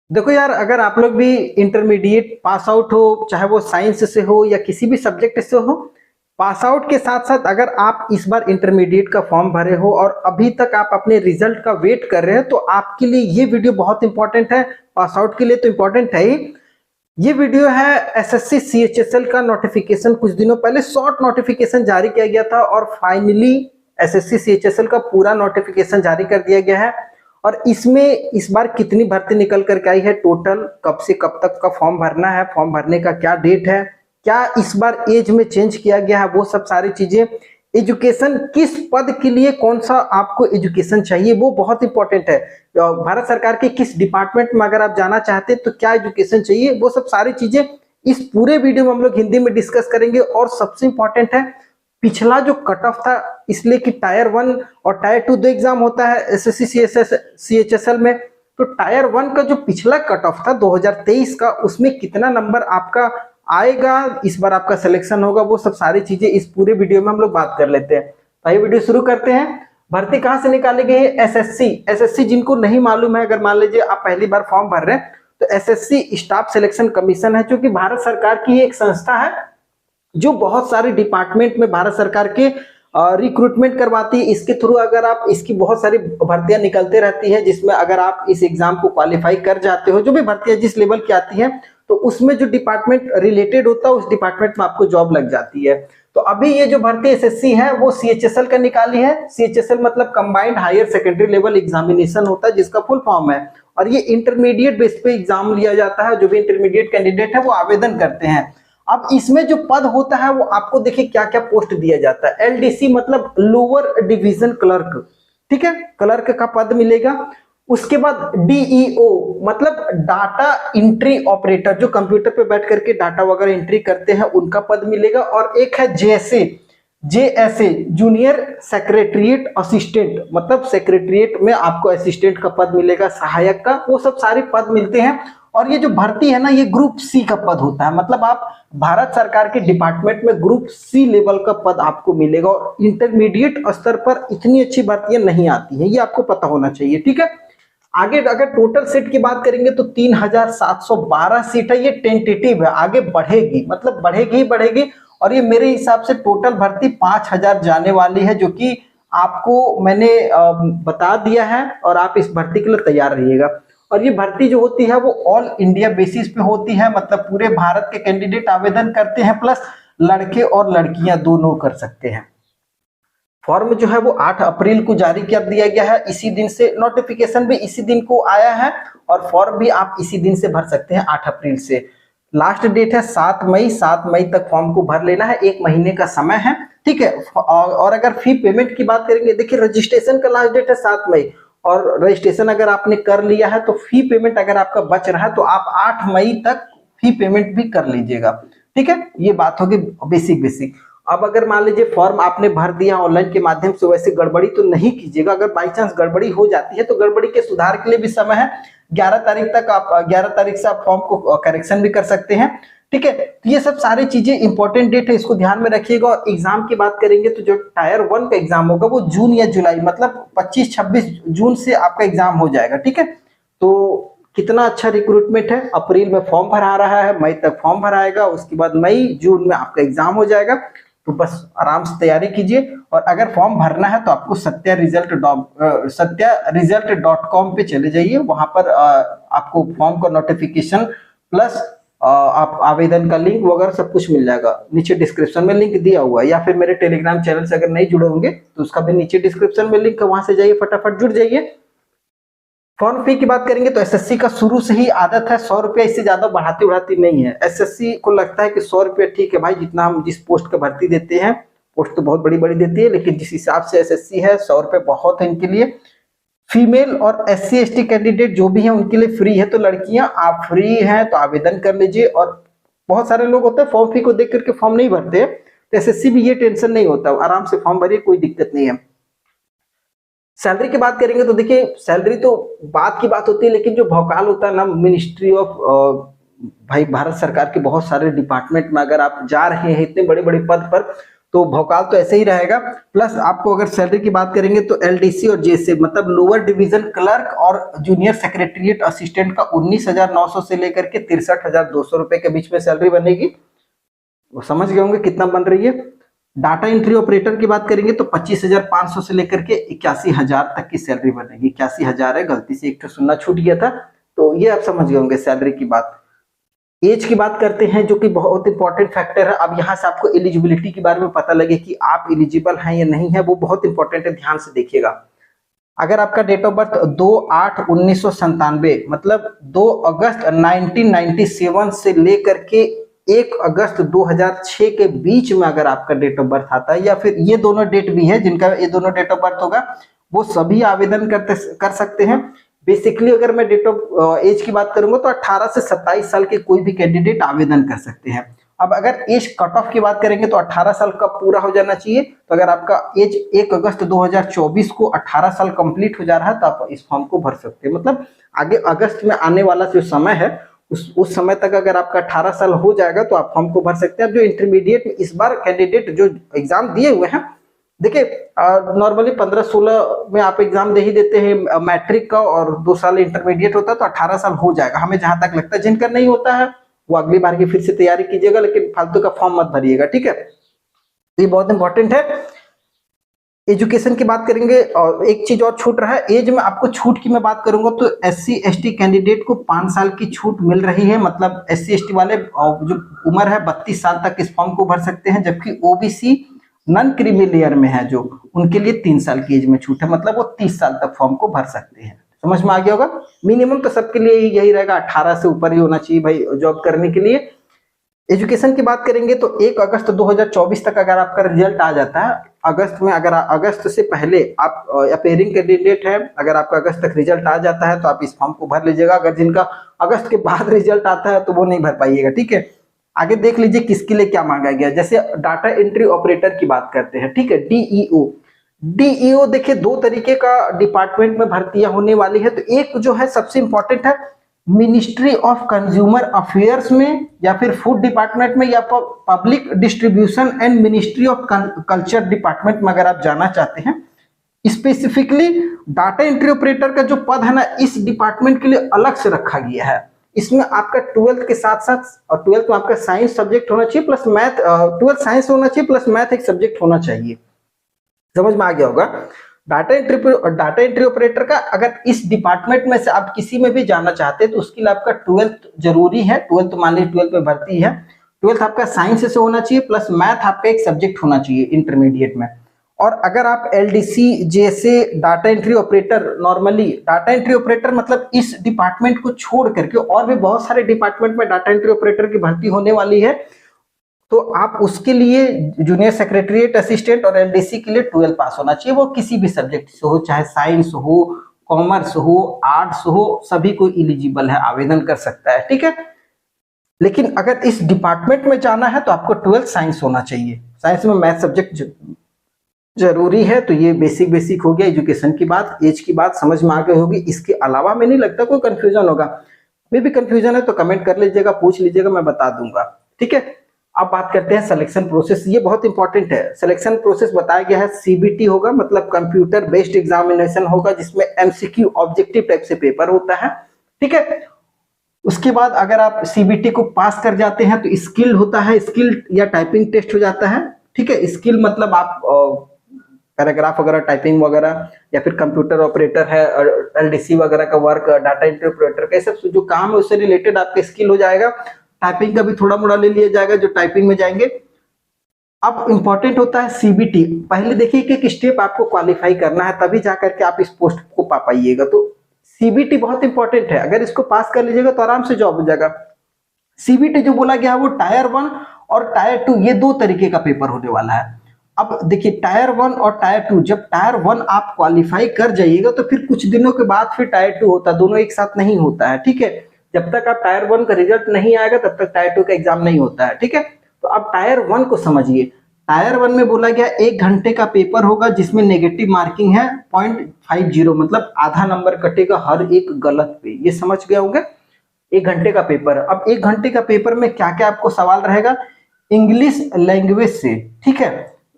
देखो यार, अगर आप लोग भी इंटरमीडिएट पास आउट हो, चाहे वो साइंस से हो या किसी भी सब्जेक्ट से हो, पास आउट के साथ साथ अगर आप इस बार इंटरमीडिएट का फॉर्म भरे हो और अभी तक आप अपने रिजल्ट का वेट कर रहे हो, तो आपके लिए ये वीडियो बहुत इंपॉर्टेंट है। पास आउट के लिए तो इंपॉर्टेंट है ही। ये वीडियो है एसएससी सीएचएसएल का नोटिफिकेशन। कुछ दिनों पहले शॉर्ट नोटिफिकेशन जारी किया गया था और फाइनली एसएससी सीएचएसएल का पूरा नोटिफिकेशन जारी कर दिया गया है। और इसमें इस बार कितनी भर्ती निकल करके आई है, टोटल कब से कब तक का फॉर्म भरना है, फॉर्म भरने का क्या डेट है, क्या इस बार एज में चेंज किया गया है, वो सब सारी चीजें, एजुकेशन किस पद के लिए कौन सा आपको एजुकेशन चाहिए वो बहुत इंपॉर्टेंट है। भारत सरकार के किस डिपार्टमेंट में अगर आप जाना चाहते हैं तो क्या एजुकेशन चाहिए, वो सब सारी चीजें इस पूरे वीडियो में हम लोग हिंदी में डिस्कस करेंगे। और सबसे इंपॉर्टेंट है, पिछला जो कट ऑफ था, इसलिए कि टायर 1 और टायर 2 दो एग्जाम होता है एसएससी सीएचएसएल में। तो टायर 1 का जो पिछला कट ऑफ था 2023 का, उसमें कितना नंबर आपका आएगा, इस बार आपका सिलेक्शन होगा, वो सब सारी चीजें इस पूरे वीडियो में हम लोग बात कर लेते हैं। तो ये वीडियो शुरू करते हैं। भर्ती कहाँ से निकाली गई है? एसएससी जिनको नहीं मालूम है, अगर मान लीजिए आप पहली बार फॉर्म भर रहे हैं, तो एसएससी स्टाफ सिलेक्शन कमीशन है, जो कि भारत सरकार की एक संस्था है जो बहुत सारे डिपार्टमेंट में भारत सरकार के रिक्रूटमेंट करवाती है। इसके थ्रू अगर आप, इसकी बहुत सारी भर्तियां निकलते रहती है, जिसमें अगर आप इस एग्जाम को क्वालिफाई कर जाते हो, जो भी भर्तियां जिस लेवल की आती है, तो उसमें जो डिपार्टमेंट रिलेटेड होता है उस डिपार्टमेंट में आपको जॉब लग जाती है। तो अभी ये जो भर्ती एसएससी है वो सीएचएसएल का निकाली है। सीएचएसएल मतलब combined higher secondary level examination होता है, जिसका फुल फॉर्म है। और ये इंटरमीडिएट बेस पे एग्जाम लिया जाता है। जो भी इंटरमीडिएट कैंडिडेट है वो आवेदन करते हैं। अब इसमें जो पद होता है वो आपको देखिए क्या क्या पोस्ट दिया जाता है। एलडीसी मतलब लोअर डिवीजन क्लर्क, ठीक है, क्लर्क का पद मिलेगा। उसके बाद डीईओ मतलब डाटा एंट्री ऑपरेटर, जो कंप्यूटर पे बैठ करके डाटा वगैरह एंट्री करते हैं, उनका पद मिलेगा। और एक है जेएसए जूनियर सेक्रेटरिएट असिस्टेंट, मतलब सेक्रेटरिएट में आपको असिस्टेंट का पद मिलेगा, सहायक का, वो सब सारे पद मिलते हैं। और ये जो भर्ती है ना, ये ग्रुप सी का पद होता है, मतलब आप भारत सरकार के डिपार्टमेंट में ग्रुप सी लेवल का पद आपको मिलेगा। और इंटरमीडिएट स्तर पर इतनी अच्छी भर्तियां नहीं आती हैं, ये आपको पता होना चाहिए, ठीक है। आगे अगर टोटल सीट की बात करेंगे तो 3712 सीट है। ये टेंटेटिव है, आगे बढ़ेगी, मतलब बढ़ेगी ही बढ़ेगी। और ये मेरे हिसाब से टोटल भर्ती 5000 जाने वाली है, जो कि आपको मैंने बता दिया है। और आप इस भर्ती के लिए तैयार रहिएगा। और ये भर्ती जो होती है वो ऑल इंडिया बेसिस पे होती है, मतलब पूरे भारत के कैंडिडेट आवेदन करते हैं, प्लस लड़के और लड़कियां दोनों कर सकते हैं। फॉर्म जो है वो 8 अप्रैल को जारी कर दिया गया है। इसी दिन से नोटिफिकेशन भी इसी दिन को आया है, और फॉर्म भी आप इसी दिन से भर सकते हैं, 8 अप्रैल से। लास्ट डेट है 7 मई। 7 मई तक फॉर्म को भर लेना है, 1 महीने का समय है, ठीक है। और अगर फी पेमेंट की बात करेंगे, देखिए रजिस्ट्रेशन का लास्ट डेट है 7 मई, और रजिस्ट्रेशन अगर आपने कर लिया है तो फी पेमेंट अगर आपका बच रहा है तो आप 8 मई तक फी पेमेंट भी कर लीजिएगा, ठीक है। ये बात होगी बेसिक। अब अगर मान लीजिए फॉर्म आपने भर दिया ऑनलाइन के माध्यम से, वैसे गड़बड़ी तो नहीं कीजिएगा। अगर बाई चांस गड़बड़ी हो जाती है तो गड़बड़ी के सुधार के लिए भी समय है, 11 तारीख तक। आप 11 तारीख से आप फॉर्म को करेक्शन भी कर सकते हैं, ठीक है। तो ये सब सारी चीजें इंपॉर्टेंट डेट है, इसको ध्यान में रखिएगा। और एग्जाम की बात करेंगे तो जो टायर 1 का एग्जाम होगा वो जून या जुलाई, मतलब 25-26 जून से आपका एग्जाम हो जाएगा, ठीक है। तो कितना अच्छा रिक्रूटमेंट है। अप्रैल में फॉर्म भरा रहा है, मई तक फॉर्म भराएगा, उसके बाद मई जून में आपका एग्जाम हो जाएगा। तो बस आराम से तैयारी कीजिए। और अगर फॉर्म भरना है तो आपको सत्यारिजल्ट.com पे चले जाइए। वहां पर आपको फॉर्म का नोटिफिकेशन प्लस आप आवेदन का लिंक वगैरह सब कुछ मिल जाएगा। नीचे डिस्क्रिप्शन में लिंक दिया हुआ है, या फिर मेरे टेलीग्राम चैनल से अगर नहीं जुड़े होंगे तो उसका भी नीचे डिस्क्रिप्शन में लिंक है, वहां से जाइए, फटाफट जुड़ जाइए। फॉर्म फी की बात करेंगे तो एसएससी का शुरू से ही आदत है 100 रुपया, इससे ज्यादा बढ़ाती उड़ाती नहीं है। एसएससी को लगता है कि 100 रुपया ठीक है भाई, जितना हम जिस पोस्ट का भर्ती देते हैं, पोस्ट तो बहुत बड़ी बड़ी देती है, लेकिन जिस हिसाब से एसएससी है 100 रुपये बहुत है इनके लिए। फीमेल और एससी एसटी कैंडिडेट जो भी है उनके लिए फ्री है। तो लड़कियां आप फ्री हैं तो आवेदन कर लीजिए। और बहुत सारे लोग होते हैं फॉर्म फी को देख करके फॉर्म नहीं भरते, तो एसएससी भी ये टेंशन नहीं होता, आराम से फॉर्म भरिए, कोई दिक्कत नहीं है। सैलरी की बात करेंगे तो देखिए सैलरी तो बात की बात होती है, लेकिन जो भौकाल होता है ना, मिनिस्ट्री ऑफ भाई भारत सरकार के बहुत सारे डिपार्टमेंट में अगर आप जा रहे हैं इतने बड़े बड़े पद पर, तो भौकाल तो ऐसे ही रहेगा। प्लस आपको अगर सैलरी की बात करेंगे तो एलडीसी और जेसे मतलब लोअर डिवीजन क्लर्क और जूनियर सेक्रेटरीट असिस्टेंट का 19,900 से लेकर के 63,200 रुपए के बीच में सैलरी बनेगी। वो समझ गए होंगे कितना बन रही है। डाटा एंट्री ऑपरेटर की बात करेंगे तो 25,500 से लेकर के 81,000 तक की सैलरी बनेगी। 81,000 है, गलती से एक सुनना छूट गया था। तो ये आप समझ गए होंगे सैलरी की बात। एज की बात करते हैं जो कि बहुत इंपॉर्टेंट फैक्टर है। अब यहाँ से आपको एलिजिबिलिटी के बारे में पता लगे कि आप एलिजिबल हैं या नहीं है, वो बहुत इंपॉर्टेंट है, ध्यान से देखिएगा। अगर आपका डेट ऑफ बर्थ 2/8/1997 मतलब 2 अगस्त 1997 से लेकर के 1 अगस्त 2006 के बीच में अगर आपका डेट ऑफ बर्थ आता है, या फिर ये दोनों डेट भी है जिनका ये दोनों डेट ऑफ बर्थ होगा, वो सभी आवेदन कर सकते हैं। बेसिकली अगर मैं डेट ऑफ एज की बात करूंगा तो 18 से 27 साल के कोई भी कैंडिडेट आवेदन कर सकते हैं। अब अगर एज कट ऑफ की बात करेंगे तो 18 साल कब पूरा हो जाना चाहिए, तो अगर आपका एज 1 अगस्त 2024 को 18 साल कंप्लीट हो जा रहा है तो आप इस फॉर्म को भर सकते हैं। मतलब आगे अगस्त में आने वाला जो समय है उस समय तक अगर आपका 18 साल हो जाएगा तो आप फॉर्म को भर सकते हैं। अब जो इंटरमीडिएट में इस बार कैंडिडेट जो एग्जाम दिए हुए हैं, देखिए नॉर्मली 15-16 में आप एग्जाम दे ही देते हैं मैट्रिक का, और 2 साल इंटरमीडिएट होता है तो 18 साल हो जाएगा हमें जहां तक लगता है। जिनका नहीं होता है वो अगली बार की फिर से तैयारी कीजिएगा, लेकिन फालतू का फॉर्म मत भरिएगा, ठीक है। ये बहुत इंपॉर्टेंट है। एजुकेशन की बात करेंगे और एक चीज और छूट रहा है, एज में आपको छूट की मैं बात करूंगा तो SC/ST कैंडिडेट को 5 साल की छूट मिल रही है। मतलब SC/ST वाले जो उम्र है 32 साल तक इस फॉर्म को भर सकते हैं, जबकि OBC नॉन क्रीमी लेयर में है जो उनके लिए 3 साल की एज में छूट है, मतलब वो 30 साल तक फॉर्म को भर सकते हैं। समझ में आ गया होगा। मिनिमम तो सबके लिए यही रहेगा, 18 से ऊपर ही होना चाहिए भाई जॉब करने के लिए। एजुकेशन की बात करेंगे तो 1 अगस्त 2024 तक अगर आपका रिजल्ट आ जाता है, अगस्त में अगर अगस्त से पहले आप अपेयरिंग कैंडिडेट है, अगर आपका अगस्त तक रिजल्ट आ जाता है तो आप इस फॉर्म को भर लीजिएगा। अगर जिनका अगस्त के बाद रिजल्ट आता है तो वो नहीं भर पाइएगा, ठीक है। आगे देख लीजिए किसके लिए क्या मांगा गया। जैसे डाटा एंट्री ऑपरेटर की बात करते हैं, ठीक है, DEO देखिए 2 तरीके का डिपार्टमेंट में भर्तियां होने वाली है। तो एक जो है सबसे इंपॉर्टेंट है मिनिस्ट्री ऑफ कंज्यूमर अफेयर्स में, या फिर फूड डिपार्टमेंट में, या public distribution and ministry of culture department में अगर आप जाना चाहते हैं। स्पेसिफिकली डाटा एंट्री ऑपरेटर का जो पद है ना, इस डिपार्टमेंट के लिए अलग से रखा गया है। इसमें आपका 12th के साथ साथ, और 12th में आपका साइंस सब्जेक्ट होना चाहिए प्लस मैथ, 12th साइंस होना चाहिए प्लस मैथ एक सब्जेक्ट होना चाहिए। समझ में आ गया होगा। डाटा एंट्री ऑपरेटर का अगर इस डिपार्टमेंट में से आप किसी में भी जाना चाहते हैं तो उसके लिए आपका 12th जरूरी है। 12th मान लीजिए 12th में भर्ती है, 12th आपका साइंस से होना चाहिए प्लस मैथ आपका एक सब्जेक्ट होना चाहिए इंटरमीडिएट में। और अगर आप LDC जैसे data entry operator, normally data entry operator मतलब इस डिपार्टमेंट को छोड़ करके और भी बहुत सारे डिपार्टमेंट में डाटा एंट्री ऑपरेटर की भर्ती होने वाली है, तो आप उसके लिए जूनियर सेक्रेटरीट असिस्टेंट और LDC के लिए 12 पास होना चाहिए। वो किसी भी सब्जेक्ट से हो, चाहे साइंस हो, कॉमर्स हो, आर्ट्स हो, सभी को एलिजिबल है, आवेदन कर सकता है, ठीक है। लेकिन अगर इस डिपार्टमेंट में जाना है तो आपको 12 साइंस होना चाहिए। साइंस में मैथ सब्जेक्ट जरूरी है। तो ये बेसिक हो गया एजुकेशन की बात। एज की बात समझ में आ गई होगी। इसके अलावा में नहीं लगता कोई कंफ्यूजन होगा। मे भी कंफ्यूजन है तो कमेंट कर लीजिएगा, पूछ लीजिएगा, मैं बता दूंगा, ठीक है। अब बात करते हैं सिलेक्शन प्रोसेस। ये बहुत इंपॉर्टेंट है। सिलेक्शन प्रोसेस बताया गया है CBT होगा, मतलब कंप्यूटर बेस्ड एग्जामिनेशन होगा, जिसमें MCQ ऑब्जेक्टिव टाइप से पेपर होता है, ठीक है। उसके बाद अगर आप CBT को पास कर जाते हैं तो स्किल होता है, स्किल या टाइपिंग टेस्ट हो जाता है, ठीक है। स्किल मतलब आप पैराग्राफ वगैरह, टाइपिंग वगैरह, या फिर कंप्यूटर ऑपरेटर है, LDC वगैरह का वर्क, डाटा एंट्री ऑपरेटर का, सब जो काम है उससे रिलेटेड आपका स्किल हो जाएगा। टाइपिंग का भी थोड़ा मोड़ा ले लिया जाएगा जो टाइपिंग में जाएंगे। अब इंपॉर्टेंट होता है CBT। पहले देखिए कि एक स्टेप आपको क्वालिफाई करना है, तभी जाकर के आप इस पोस्ट को पा पाइएगा। तो CBT बहुत इंपॉर्टेंट है। अगर इसको पास कर लीजिएगा तो आराम से जॉब हो जाएगा। CBT जो बोला गया है वो टायर 1 और टायर 2 ये 2 तरीके का पेपर होने वाला है। अब देखिए टायर 1 और टायर 2, जब टायर 1 आप क्वालिफाई कर जाइएगा तो फिर कुछ दिनों के बाद फिर टायर 2 होता है, दोनों एक साथ नहीं होता है, ठीक है। जब तक आप टायर 1 का रिजल्ट नहीं आएगा तब तक टायर 2 का एग्जाम नहीं होता है, ठीक है। तो अब टायर 1 को समझिए। टायर 1 में बोला गया 1 घंटे का पेपर होगा, जिसमें नेगेटिव मार्किंग है 0.50, मतलब आधा नंबर कटेगा हर एक गलत पे। ये समझ गया होगा। 1 घंटे का पेपर। अब 1 घंटे का पेपर में क्या क्या आपको सवाल रहेगा, इंग्लिश लैंग्वेज से, ठीक है।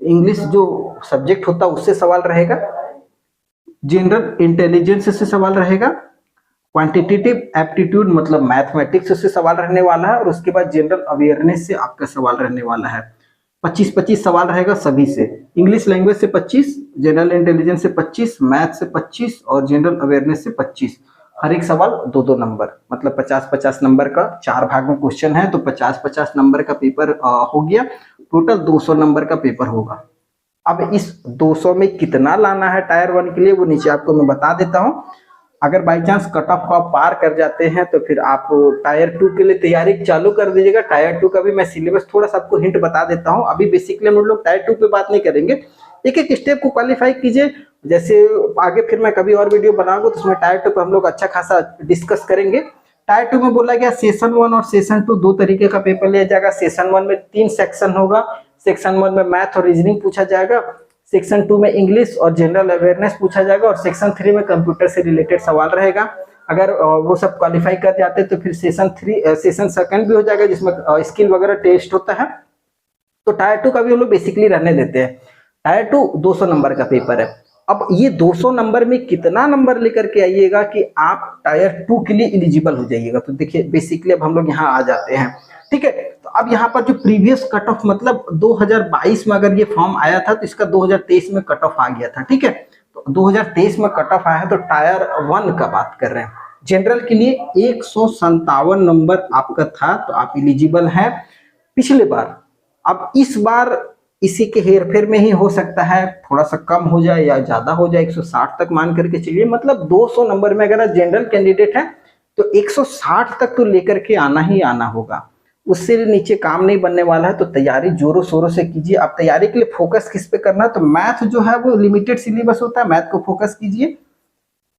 इंग्लिश जो सब्जेक्ट होता है उससे सवाल रहेगा, जनरल इंटेलिजेंस से सवाल रहेगा, क्वांटिटेटिव एप्टीट्यूड मतलब मैथमेटिक्स से सवाल रहने वाला है, और उसके बाद जनरल अवेयरनेस से आपका सवाल रहने वाला है। 25-25 सवाल रहेगा सभी से। इंग्लिश लैंग्वेज से 25, जनरल इंटेलिजेंस से 25, मैथ से 25 और जनरल अवेयरनेस से 25। हर एक सवाल 2-2 नंबर, मतलब 50-50 नंबर का 4 भाग में क्वेश्चन है, तो 50-50 नंबर का पेपर हो गया। टोटल 200 नंबर का पेपर होगा। अब इस 200 में कितना लाना है टायर 1 के लिए वो नीचे आपको मैं बता देता हूँ। अगर बाई चांस कट ऑफ को आप पार कर जाते हैं तो फिर आप टायर 2 के लिए तैयारी चालू कर दीजिएगा। टायर 2 का भी मैं सिलेबस थोड़ा सा आपको हिंट बता देता हूँ। अभी बेसिकली हम लोग टायर 2 पे बात नहीं करेंगे, एक एक स्टेप को क्वालिफाई कीजिए। जैसे आगे फिर मैं कभी और वीडियो बनाऊंगा तो उसमें टायर 2 पे हम लोग अच्छा खासा डिस्कस करेंगे। टायर 2 में बोला गया सेशन 1 और सेशन 2 दो तरीके का पेपर लिया जाएगा। सेशन 1 में 3 सेक्शन होगा। सेक्शन 1 में मैथ और रीजनिंग पूछा जाएगा, सेक्शन 2 में इंग्लिश और जनरल अवेयरनेस पूछा जाएगा, और सेक्शन 3 में कंप्यूटर से रिलेटेड सवाल रहेगा। अगर वो सब क्वालिफाई कर जाते तो फिर सेशन सेकंड भी हो जाएगा जिसमें स्किल वगैरह टेस्ट होता है। तो टायर 2 का भी हम लोग बेसिकली रहने देते हैं। टायर 2 200 नंबर का पेपर है। अब ये 200 नंबर में कितना नंबर लेकर के आइएगा कि आप टायर 2 के लिए एलिजिबल हो जाइएगा। तो देखिए बेसिकली अब हम लोग यहाँ आ जाते हैं, ठीक है। तो अब यहाँ पर जो प्रीवियस कट ऑफ मतलब 2022 में अगर ये फॉर्म आया था तो इसका 2023 में कट ऑफ आ गया था, ठीक है। तो 2023 में कट ऑफ आया है, तो टायर 1 का बात कर रहे हैं। जनरल के लिए 157 नंबर आपका था, तो आप एलिजिबल हैं पिछले बार। अब इस बार इसी के हेरफेर में ही हो सकता है, थोड़ा सा कम हो जाए या ज्यादा हो जाए, 160 तक मान करके चलिए। मतलब 200 नंबर में अगर आप जनरल कैंडिडेट है तो 160 तक तो लेकर के आना ही आना होगा, उससे नीचे काम नहीं बनने वाला है। तो तैयारी जोरों शोरों से कीजिए। आप तैयारी के लिए फोकस किस पे करना है, तो मैथ जो है वो लिमिटेड सिलेबस होता है, मैथ को फोकस कीजिए।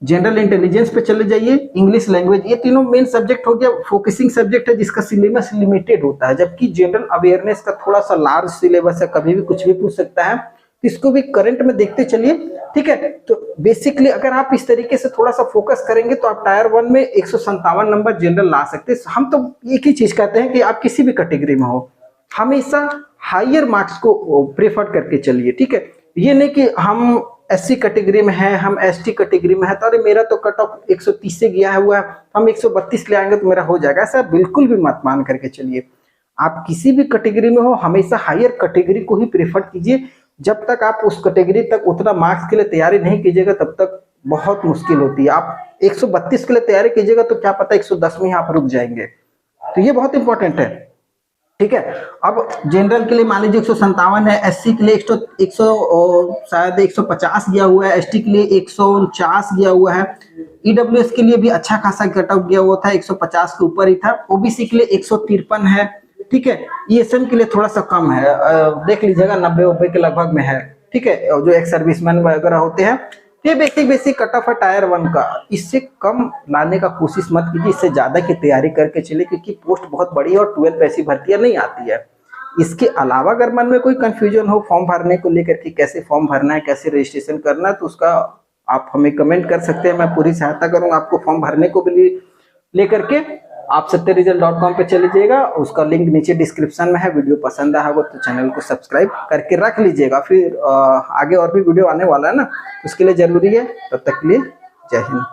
जनरल इंटेलिजेंस पे चले जाइए, इंग्लिश लैंग्वेज, ये तीनों मेन सब्जेक्ट हो गया, फोकसिंग सब्जेक्ट है जिसका सिलेबस लिमिटेड होता है। जबकि जनरल अवेयरनेस का थोड़ा सा लार्ज सिलेबस है, कभी भी कुछ भी पूछ सकता है, तो इसको भी करंट में देखते चलिए, ठीक है। तो बेसिकली अगर आप इस तरीके से थोड़ा सा फोकस करेंगे तो आप टायर 1 में 157 नंबर जनरल ला सकते हैं। हम तो एक ही चीज कहते हैं कि आप किसी भी कैटेगरी में हो, हमेशा हायर मार्क्स को प्रेफर करके चलिए, ठीक है। ये नहीं कि हम एससी कैटेगरी में है, हम एसटी कैटेगरी में है, तो अरे मेरा तो कट ऑफ 130 से गया हुआ है, हम 132 ले आएंगे तो मेरा हो जाएगा। ऐसा बिल्कुल भी मत मान करके चलिए। आप किसी भी कैटेगरी में हो, हमेशा हायर कैटेगरी को ही प्रेफर कीजिए। जब तक आप उस कैटेगरी तक उतना मार्क्स के लिए तैयारी नहीं कीजिएगा तब तक बहुत मुश्किल होती है। आप 132 के लिए तैयारी कीजिएगा तो क्या पता 110 में आप रुक जाएंगे। तो ये बहुत इंपॉर्टेंट है, ठीक है। अब जनरल के लिए मान लीजिए 157 है, एससी के लिए 100 शायद 150 गया हुआ है, एसटी के लिए 149 गया हुआ है, ईडब्ल्यूएस के लिए भी अच्छा खासा कट ऑफ गया हुआ था, 150 के ऊपर ही था, ओबीसी के लिए 153 है, ठीक है। ईएसएम के लिए थोड़ा सा कम है, देख लीजिएगा 90-90 के लगभग में है, ठीक है। जो एक्स सर्विसमैन वगैरह होते हैं, ये बेसिक कट ऑफ है टायर 1 का। इससे कम लाने का कोशिश मत कीजिए, इससे ज्यादा की तैयारी करके चलिए, क्योंकि पोस्ट बहुत बड़ी है और 12 ऐसी भर्तियां नहीं आती है। इसके अलावा अगर मन में कोई कंफ्यूजन हो फॉर्म भरने को लेकर के, कैसे फॉर्म भरना है, कैसे रजिस्ट्रेशन करना है, तो उसका आप हमें कमेंट कर सकते हैं, मैं पूरी सहायता करूंगा आपको फॉर्म भरने को भी लेकर के। आप satyaresult.com पे चले जाइएगा, उसका लिंक नीचे डिस्क्रिप्शन में है। वीडियो पसंद आया हो तो चैनल को सब्सक्राइब करके रख लीजिएगा, फिर आगे और भी वीडियो आने वाला है ना, उसके लिए जरूरी है। तब तक के लिए जय हिंद।